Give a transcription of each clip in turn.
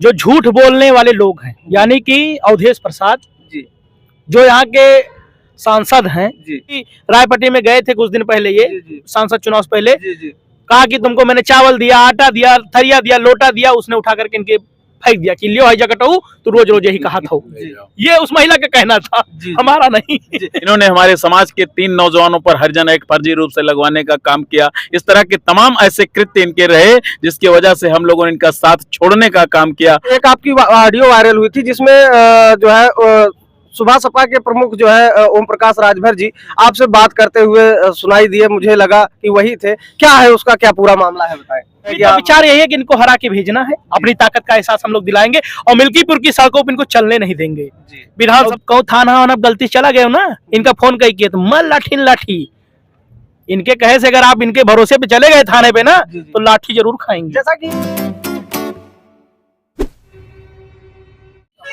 जो झूठ बोलने वाले लोग हैं, यानी कि अवधेश प्रसाद जी जो यहाँ के सांसद हैं, जी रायपट्टी में गए थे कुछ दिन पहले, ये जी जी सांसद चुनाव से पहले जी जी कहा कि तुमको मैंने चावल दिया, आटा दिया, थरिया दिया, लोटा दिया, उसने उठा करके इनके फेंक दिया कि लियो है जगट तो रोज रोज यही कहा था। ये उस महिला का कहना था, हमारा नहीं। इन्होंने हमारे समाज के 3 नौजवानों पर हरिजन एक्ट फर्जी रूप से लगवाने का काम किया। इस तरह के तमाम ऐसे कृत्य इनके रहे जिसकी वजह से हम लोगों ने इनका साथ छोड़ने का काम किया। एक आपकी ऑडियो वायरल हुई थी जिसमें जो है सुबह सपा के प्रमुख जो है ओम प्रकाश राजभर जी आपसे बात करते हुए सुनाई दिए, मुझे लगा कि वही थे। क्या है उसका, क्या पूरा मामला है, बताएं। विचार यही है कि इनको हरा के भेजना है, अपनी ताकत का एहसास हम लोग दिलाएंगे और मिल्कीपुर की सड़कों पर इनको चलने नहीं देंगे। विधानसभा कहो थाना वाना गलती चला गए हो ना, इनका फोन कही किया तो मल लाठी इनके कहे से अगर आप इनके भरोसे पे चले गए थाने पे ना तो लाठी जरूर खाएंगे। जैसा कि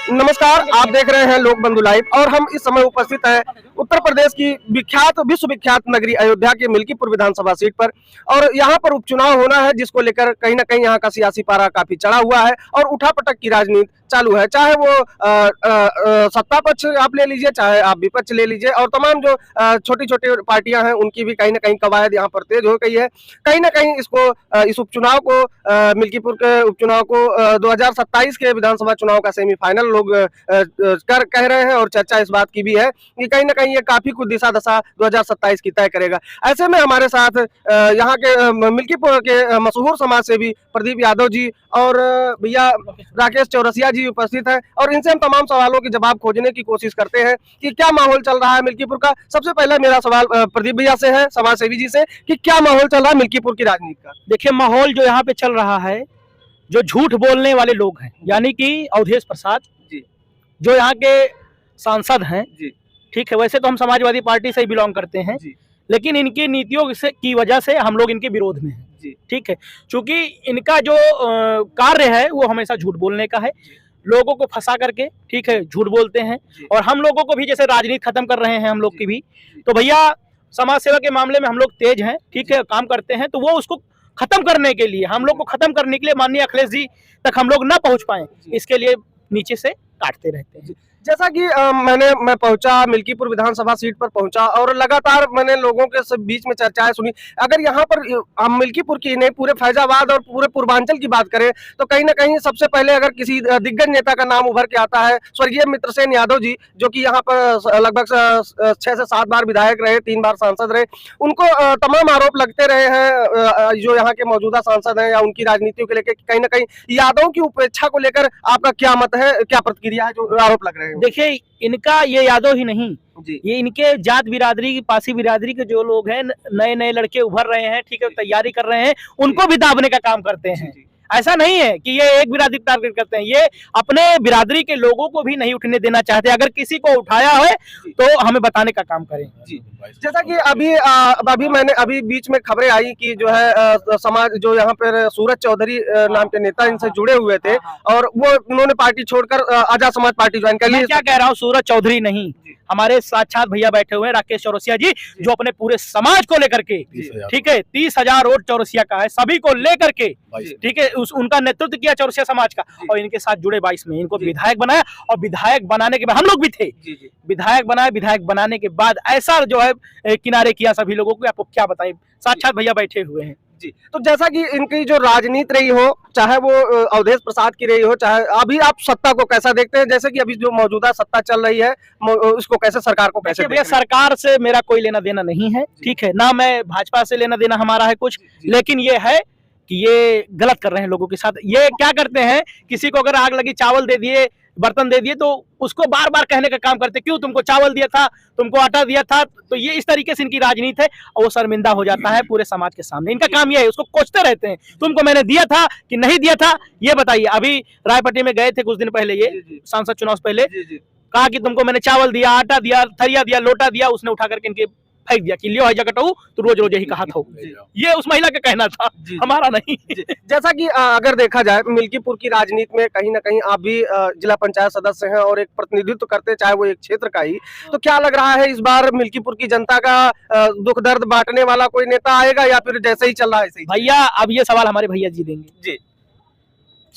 नमस्कार, आप देख रहे हैं लोक बंधु लाइव और हम इस समय उपस्थित हैं उत्तर प्रदेश की विश्वविख्यात नगरी अयोध्या के मिल्कीपुर विधानसभा सीट पर। और यहाँ पर उपचुनाव होना है जिसको लेकर कहीं ना कहीं यहाँ का सियासी पारा काफी चढ़ा हुआ है और उठापटक की राजनीति चालू है। चाहे वो सत्ता पक्ष आप ले लीजिए, चाहे आप विपक्ष ले लीजिए, और तमाम जो छोटी छोटी पार्टियां हैं उनकी भी कहीं ना कहीं कवायद यहाँ पर तेज हो गई है। कहीं ना कहीं इस उपचुनाव को मिल्कीपुर के उपचुनाव को 2027 के विधानसभा चुनाव का सेमीफाइनल लोग कह रहे हैं और चर्चा इस बात की भी है कि कहीं ना कहीं ये काफी कुछ दिशा दशा 2027 की तय करेगा। ऐसे में हमारे साथ यहाँ के मिल्कीपुर के मशहूर समाज सेवी प्रदीप यादव जी और भैया राकेश चौरसिया जी उपस्थित हैं और इनसे हम तमाम सवालों के जवाब खोजने की कोशिश करते हैं कि क्या माहौल चल रहा है मिल्कीपुर का। सबसे पहले मेरा सवाल प्रदीप भैया से है, समाज सेवी जी से, कि क्या माहौल चल रहा है मिल्कीपुर की राजनीति का। देखिए, माहौल जो यहाँ पे चल रहा है, जो झूठ बोलने वाले लोग हैं, यानी कि अवधेश प्रसाद जी जो यहाँ के सांसद हैं, जी ठीक है, वैसे तो हम समाजवादी पार्टी से ही बिलोंग करते हैं, लेकिन इनकी नीतियों की वजह से हम लोग इनके विरोध में हैं। ठीक है, क्योंकि इनका जो कार्य है वो हमेशा झूठ बोलने का है, लोगों को फंसा करके, ठीक है, झूठ बोलते हैं और हम लोगों को भी जैसे राजनीति खत्म कर रहे हैं हम लोग की भी। तो भैया समाज सेवा के मामले में हम लोग तेज हैं, ठीक है, काम करते हैं, तो वो उसको खत्म करने के लिए, हम लोग को खत्म करने के लिए माननीय अखिलेश जी तक हम लोग ना पहुंच पाए, इसके लिए नीचे से काटते रहते हैं। जैसा कि मैं पहुंचा मिल्कीपुर विधानसभा सीट पर पहुंचा और लगातार मैंने लोगों के बीच में चर्चाएं सुनी। अगर यहाँ पर हम मिल्कीपुर की नहीं, पूरे फैजाबाद और पूरे पूर्वांचल की बात करें तो कहीं ना कहीं सबसे पहले अगर किसी दिग्गज नेता का नाम उभर के आता है, स्वर्गीय मित्रसेन यादव जी, जो कि यहाँ पर लगभग 6 से 7 बार विधायक रहे, 3 बार सांसद रहे। उनको तमाम आरोप लगते रहे हैं जो यहाँ के मौजूदा सांसद हैं या उनकी राजनीतियों को लेकर, कहीं ना कहीं यादव की उपेक्षा को लेकर आपका क्या मत है, क्या प्रतिक्रिया है जो आरोप लग रहे हैं। देखिए, इनका ये यादव ही नहीं, ये इनके जात बिरादरी की, पासी बिरादरी के जो लोग हैं, नए नए लड़के उभर रहे हैं, ठीक है, तैयारी कर रहे हैं, उनको भी दाबने का काम करते हैं। ऐसा नहीं है कि ये एक बिरादरी टारगेट करते हैं, ये अपने बिरादरी के लोगों को भी नहीं उठने देना चाहते। अगर किसी को उठाया है तो हमें बताने का काम करें। जैसा कि अभी बीच में खबरें आई कि जो है समाज जो यहाँ पर सूरज चौधरी नाम के नेता इनसे जुड़े हुए थे और वो उन्होंने पार्टी छोड़कर आजाद समाज पार्टी ज्वाइन कर ली। क्या कह रहा हूँ, सूरज चौधरी नहीं, हमारे साक्षात भैया बैठे हुए हैं राकेश चौरसिया जी, जो अपने पूरे समाज को लेकर के, ठीक है, 30,000 वोट चौरसिया का है, सभी को लेकर के, ठीक है, उनका नेतृत्व किया चौरसिया समाज का और इनके साथ जुड़े 22 में इनको विधायक बनाया और विधायक बनाने के बाद हम लोग भी थे, विधायक बनाए, विधायक बनाने के बाद ऐसा जो है किनारे किया सभी लोगों को, आपको क्या बताएं, साक्षात भैया बैठे हुए हैं। जी, तो जैसा कि इनकी जो राजनीति रही हो, चाहे वो अवधेश प्रसाद की रही हो, चाहे अभी आप सत्ता को कैसा देखते हैं, जैसे कि अभी जो मौजूदा सत्ता चल रही है उसको कैसे, सरकार को कैसे? भैया, सरकार से मेरा कोई लेना देना नहीं है, ठीक है, ना मैं भाजपा से लेना देना हमारा है कुछ, लेकिन ये है कि ये गलत कर रहे हैं लोगों के साथ। ये क्या करते हैं, किसी को अगर आग लगी, चावल दे दिए, बर्तन दे दिए, तो उसको बार बार कहने का काम करते, क्यों तुमको चावल दिया था, तुमको आटा दिया था। तो ये इस तरीके से इनकी राजनीति है और वो शर्मिंदा हो जाता है पूरे समाज के सामने। इनका काम ये है, उसको कोसते रहते हैं, तुमको मैंने दिया था कि नहीं दिया था, ये बताइए। अभी रायपट्टी में गए थे कुछ दिन पहले, ये सांसद चुनाव से पहले कहा कि तुमको मैंने चावल दिया, आटा दिया, थरिया दिया, लोटा दिया, उसने उठा करके इनके फेंक दिया कि लियो है जगट तो रोज रोज यही कहा था। ये उस महिला का कहना था, हमारा नहीं। जैसा कि अगर देखा जाए मिल्कीपुर की राजनीति में कहीं ना कहीं आप भी जिला पंचायत सदस्य हैं और एक प्रतिनिधित्व करते, चाहे वो एक क्षेत्र का ही, तो क्या लग रहा है इस बार मिल्कीपुर की जनता का दुख दर्द बांटने वाला कोई नेता आएगा या फिर जैसे ही चल रहा है ऐसे ही? भैया, अब ये सवाल हमारे भैया जी देंगे। जी,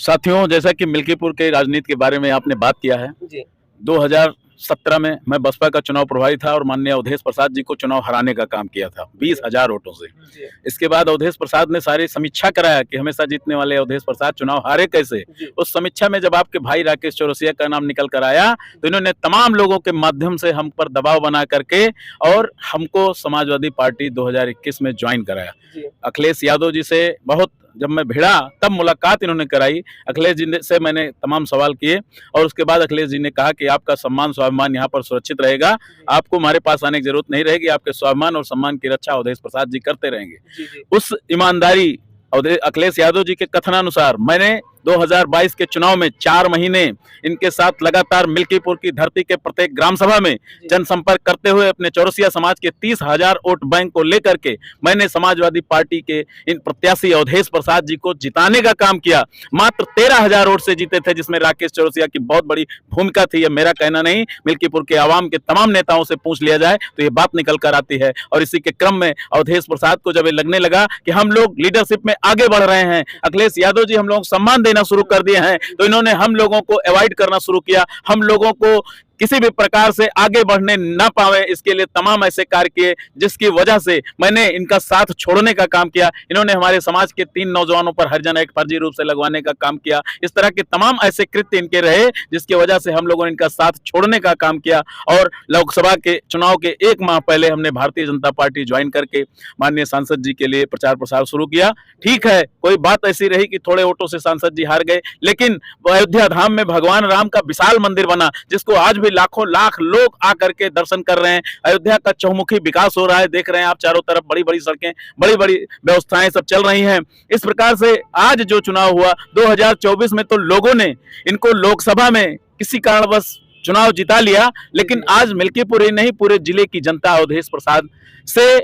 साथियों, जैसा कि मिल्कीपुर के राजनीति के बारे में आपने बात किया है, जी 2017 में मैं बसपा का चुनाव प्रभारी था और माननीय अवधेश प्रसाद जी को चुनाव हराने का काम किया था 20,000 वोटों से। जी इसके बाद अवधेश प्रसाद ने सारी समीक्षा कराया कि हमेशा जीतने वाले अवधेश प्रसाद चुनाव हारे कैसे। जी उस समीक्षा में जब आपके भाई राकेश चौरसिया का नाम निकल कर आया तो इन्होंने तमाम लोगों के माध्यम से हम पर दबाव बना करके और हमको समाजवादी पार्टी 2021 में ज्वाइन कराया। जी अखिलेश यादव जी से बहुत जब मैं भिड़ा तब मुलाकात इन्होंने कराई। अखिलेश जी से मैंने तमाम सवाल किए और उसके बाद अखिलेश जी ने कहा कि आपका सम्मान स्वाभिमान यहाँ पर सुरक्षित रहेगा, आपको हमारे पास आने की जरूरत नहीं रहेगी, आपके स्वाभिमान और सम्मान की रक्षा अवधेश प्रसाद जी करते रहेंगे। जी उस ईमानदारी अखिलेश यादव जी के कथनानुसार मैंने 2022 के चुनाव में 4 महीने इनके साथ लगातार मिल्कीपुर की धरती के प्रत्येक ग्राम सभा में जनसंपर्क करते हुए अपने चौरसिया समाज के 30,000 वोट बैंक को लेकर के मैंने समाजवादी पार्टी के इन प्रत्याशी अवधेश प्रसाद जी को जिताने का काम किया। मात्र 13,000 वोट से जीते थे, जिसमें राकेश चौरसिया की बहुत बड़ी भूमिका थी। यह मेरा कहना नहीं, मिल्कीपुर के आवाम के तमाम नेताओं से पूछ लिया जाए तो ये बात निकल कर आती है। और इसी के क्रम में अवधेश प्रसाद को जब ये लगने लगा कि हम लोग लीडरशिप में आगे बढ़ रहे हैं, अखिलेश यादव जी हम लोग सम्मान देना शुरू कर दिए हैं, तो इन्होंने हम लोगों को अवॉइड करना शुरू किया। हम लोगों को किसी भी प्रकार से आगे बढ़ने ना पावे, इसके लिए तमाम ऐसे कार्य किए जिसकी वजह से मैंने इनका साथ छोड़ने का काम किया। इन्होंने हमारे समाज के 3 नौजवानों पर हरिजन एक्ट फर्जी रूप से लगवाने का काम किया। इस तरह के तमाम ऐसे कृत्य इनके रहे जिसकी वजह से हम लोगों ने इनका साथ छोड़ने का काम किया। और लोकसभा के चुनाव के 1 माह पहले हमने भारतीय जनता पार्टी ज्वाइन करके माननीय सांसद जी के लिए प्रचार प्रसार शुरू किया। ठीक है, कोई बात ऐसी रही कि थोड़े वोटों से सांसद जी हार गए, लेकिन अयोध्या धाम में भगवान राम का विशाल मंदिर बना जिसको आज भी लाखों लाख लोग आकर के दर्शन कर रहे हैं। अयोध्या का चहुमुखी विकास हो रहा है, देख रहे हैं आप चारों तरफ बड़ी बड़ी सड़कें, बड़ी बड़ी व्यवस्थाएं सब चल रही हैं। इस प्रकार से आज जो चुनाव हुआ 2024 में तो लोगों ने इनको लोकसभा में किसी कारणवश चुनाव जिता लिया, लेकिन आज मिल्कीपुर ही नहीं पूरे जिले की जनता अवधेश प्रसाद से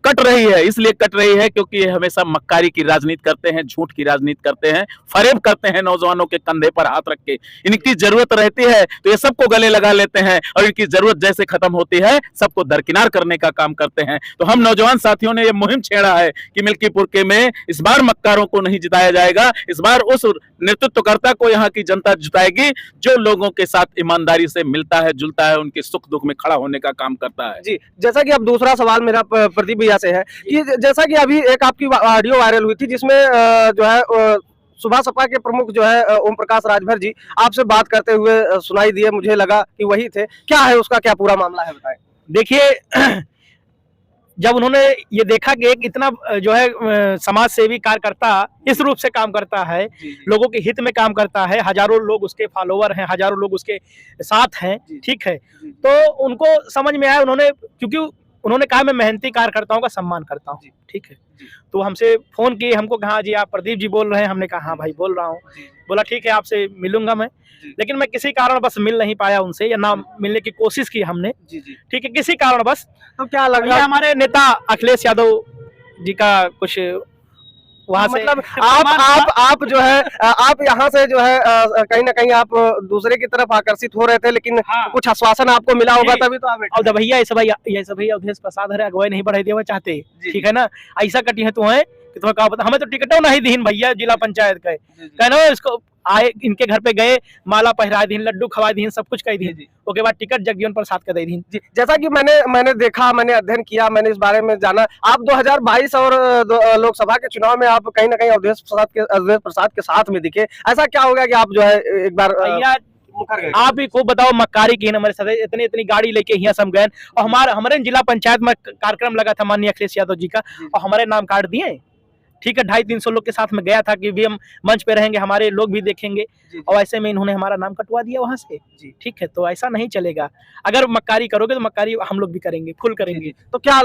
कट रही है। इसलिए कट रही है क्योंकि ये हमेशा मक्कारी की राजनीति करते हैं, झूठ की राजनीति करते हैं, फरेब करते हैं नौजवानों के कंधे पर हाथ रख के। इनकी जरूरत रहती है तो ये सबको गले लगा लेते हैं और इनकी जरूरत जैसे खत्म होती है सबको दरकिनार करने का काम करते हैं। तो हम नौजवान साथियों ने ये मुहिम छेड़ा है कि मिल्कीपुर के में इस बार मक्कारों को नहीं जिताया जाएगा, इस बार उस नेतृत्वकर्ता को यहाँ की जनता जिताएगी जो लोगों के साथ ईमानदारी से मिलता है, जुलता है, उनके सुख दुख में खड़ा होने का काम करता है। जी जैसा कि अब दूसरा सवाल मेरा प्रदीप भैया से है कि जैसा कि अभी एक आपकी ऑडियो वायरल हुई थी जिसमें जो है सुबह सपा के प्रमुख जो है ओम प्रकाश राजभर जी आपसे बात करते हुए सुनाई दिए, मुझे लगा कि वही थे। क्या है उसका, क्या पूरा मामला है, बताएं। देखिए, जब उन्होंने ये देखा कि एक इतना जो है समाज सेवी कार्यकर्ता इस रूप से काम करता है, लोगों के हित में काम करता है, हजारों लोग उसके फॉलोवर हैं, हजारों लोग उसके साथ हैं, ठीक है, तो उनको समझ में आया। क्योंकि उन्होंने कहा मैं मेहनती कार्यकर्ताओं का सम्मान करता हूँ, ठीक है। तो हमसे फोन किए, हमको कहा जी आप प्रदीप जी बोल रहे हैं, हमने कहा हाँ भाई बोल रहा हूँ। बोला ठीक है आपसे मिलूंगा मैं, लेकिन मैं किसी कारण बस मिल नहीं पाया उनसे, या ना मिलने की कोशिश की हमने, ठीक है, किसी कारण बस। तो क्या लग रहा है हमारे नेता अखिलेश यादव जी का कुछ वहाँ से मतलब आप जो है आप यहाँ से जो है कहीं ना कहीं आप दूसरे की तरफ आकर्षित हो रहे थे, लेकिन कुछ आश्वासन आपको मिला होगा तभी तो आप। और भैया ये सब भैया अवधेश प्रसाद है अगुवाई नहीं बढ़ाई दिया चाहते, ठीक है ना, ऐसा कटी है तो है कि तुम्हें कहा पता, हमें तो टिकटों नहीं दीन भैया जिला पंचायत का कहना, इसको आए इनके घर पे गए, माला पहरा दीन, लड्डू खवा दीन, सब कुछ कह दीन, उसके बाद टिकट जगजीवन प्रसाद का दे दीन। जैसा कि मैंने देखा, मैंने अध्ययन किया, मैंने इस बारे में जाना, आप 2022 और लोकसभा के चुनाव में आप कहीं ना कहीं अवधेश प्रसाद के साथ में दिखे। ऐसा क्या हो गया कि आप जो है एक बार भैया आप भी खूब बताओ, मक्कारी की हमारे साथ इतनी गाड़ी लेके यहाँ सब गए, और हमारे जिला पंचायत में कार्यक्रम लगा था माननीय अखिलेश यादव जी का, और हमारे नाम कार्ड दिए, ठीक है, 250-300 लोग के साथ में गया था कि भी हम मंच पे रहेंगे, हमारे लोग भी देखेंगे, और ऐसे में इन्होंने हमारा नाम कटवा दिया वहां से, ठीक है। तो ऐसा नहीं चलेगा, अगर मक्कारी करोगे तो मक्कारी हम लोग भी करेंगे, फुल करेंगे। तो क्या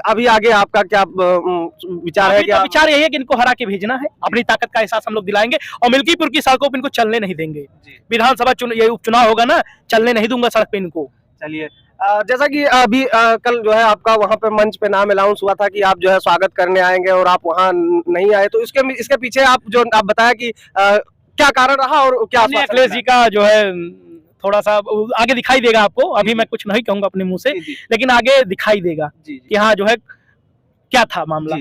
अभी आगे आपका क्या विचार है? क्या विचार यही है कि इनको हरा के भेजना है, अपनी ताकत का एहसास हम लोग दिलाएंगे, और मिल्कीपुर की सड़कों पर इनको चलने नहीं देंगे। विधानसभा ये उपचुनाव होगा ना, चलने नहीं दूंगा सड़क पे इनको। चलिए, जैसा कि अभी कल जो है आपका वहाँ पे मंच पे नाम अनाउंस हुआ था कि आप जो है स्वागत करने आएंगे और आप वहाँ नहीं आए, तो इसके पीछे आप बताया कि क्या कारण रहा और क्या? अखिलेश जी का जो है थोड़ा सा आगे दिखाई देगा आपको, अभी मैं कुछ नहीं कहूंगा अपने मुंह से, लेकिन आगे दिखाई देगा कि हाँ जो है क्या था मामला।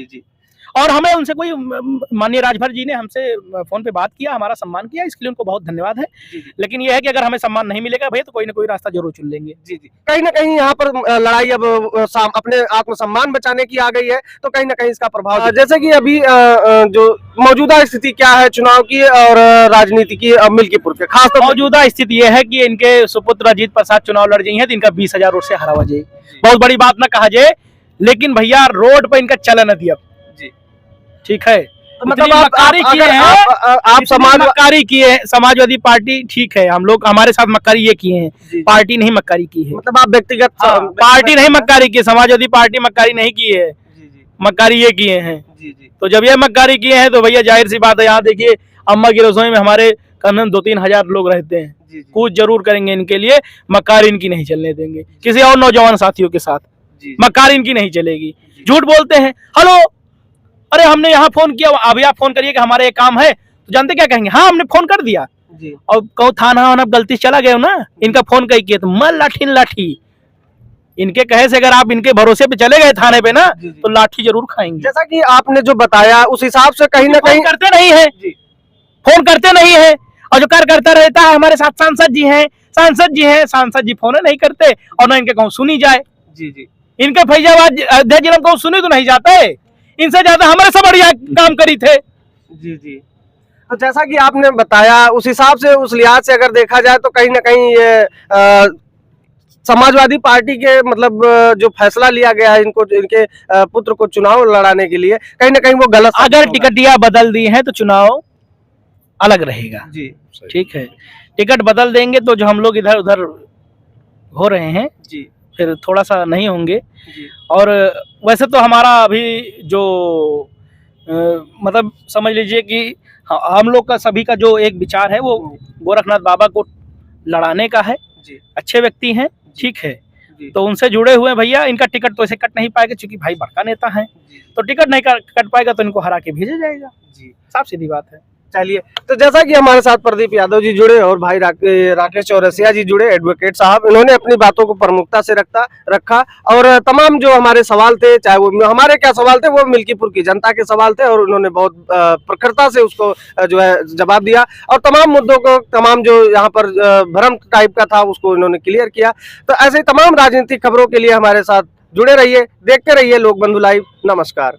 और हमें उनसे कोई माननीय राजभर जी ने हमसे फोन पे बात किया, हमारा सम्मान किया, इसके लिए उनको बहुत धन्यवाद है। लेकिन ये है कि अगर हमें सम्मान नहीं मिलेगा भैया तो कोई ना कोई रास्ता जरूर चुन लेंगे। जी जी, कहीं ना कहीं यहाँ पर लड़ाई अब अपने आत्मसम्मान बचाने की आ गई है, तो कहीं ना कहीं इसका प्रभाव, जैसे कि अभी जो मौजूदा स्थिति क्या है चुनाव की और राजनीति की मिल्कीपुर के खास तौर मौजूदा स्थिति यह है कि इनके सुपुत्र अजीत प्रसाद चुनाव लड़ रही हैं तो इनका 20,000 वोट से हरावा जाए, बहुत बड़ी बात ना कहा जाए, लेकिन भैया रोड पर इनका चलन है अब। ठीक है, तो मतलब आप मक्कारी किए हैं समाजवादी पार्टी, ठीक है, हम लोग हमारे साथ मक्कारी ये किए हैं, पार्टी नहीं मक्कारी की है। मतलब आप व्यक्तिगत पार्टी नहीं मक्कारी की, समाजवादी पार्टी मक्कारी नहीं की है, मक्कारी ये किए हैं। तो जब ये मक्कारी किए हैं तो भैया जाहिर सी बात है, यहाँ देखिए अम्मा की रसोई में हमारे कम 2-3 हजार लोग रहते हैं, कुछ जरूर करेंगे इनके लिए, मक्कारी इनकी नहीं चलने देंगे किसी और नौजवान साथियों के साथ, मक्कारी इनकी नहीं चलेगी। झूठ बोलते हैं, हेलो अरे हमने यहाँ फोन किया, अभी आप फोन करिए कि हमारा ये काम है, तो जानते क्या कहेंगे, हाँ हमने फोन कर दिया जी। और कहो थाना वाना गलती से चला गए हो ना, इनका फोन कहीं किया तो मल लाठी, इनके कहे से अगर आप इनके भरोसे पे चले गए थाने पे ना तो लाठी जरूर खाएंगे। जैसा कि आपने जो बताया उस हिसाब से कहीं ना कहीं करते नहीं है, फोन करते नहीं है, और जो कार्यकर्ता रहता है हमारे साथ सांसद जी हैं, सांसद जी फोन नहीं करते और ना इनके कहूँ सुनी जाए। इनके फैजाबाद अध्यक्ष जिला कहूँ सुनी तो नहीं जाता है, इनसे ज्यादा हमारे से बढ़िया काम करी थे। तो जैसा कि आपने बताया उस हिसाब से, उस लिहाज से अगर देखा जाए तो कहीं ना कहीं ये समाजवादी पार्टी के मतलब जो फैसला लिया गया है इनको, इनके पुत्र को चुनाव लड़ाने के लिए, कहीं ना कहीं वो गलत। अगर टिकटिया बदल दी है तो चुनाव अलग रहेगा जी, ठीक है, टिकट बदल देंगे तो जो हम लोग इधर उधर हो रहे हैं जी, फिर थोड़ा सा नहीं होंगे जी। और वैसे तो हमारा अभी जो मतलब समझ लीजिए कि हम लोग का सभी का जो एक विचार है वो गोरखनाथ बाबा को लड़ाने का है जी। अच्छे व्यक्ति हैं, ठीक है, तो उनसे जुड़े हुए भैया, इनका टिकट तो ऐसे कट नहीं पाएगा क्योंकि भाई बड़का नेता है, तो टिकट नहीं कट पाएगा तो इनको हरा के भेजा जाएगा जी, साफ सीधी बात है। चलिए, तो जैसा कि हमारे साथ प्रदीप यादव जी जुड़े और भाई राकेश चौरसिया जी जुड़े, एडवोकेट साहब, इन्होंने अपनी बातों को प्रमुखता से रखा और तमाम जो हमारे सवाल थे, चाहे वो हमारे क्या सवाल थे, वो मिल्कीपुर की जनता के सवाल थे और उन्होंने बहुत प्रखरता से उसको जो है जवाब दिया और तमाम मुद्दों को, तमाम जो यहाँ पर भ्रम टाइप का था उसको इन्होंने क्लियर किया। तो ऐसे तमाम राजनीतिक खबरों के लिए हमारे साथ जुड़े रहिए, देखते रहिए लोकबंधु लाइव। नमस्कार।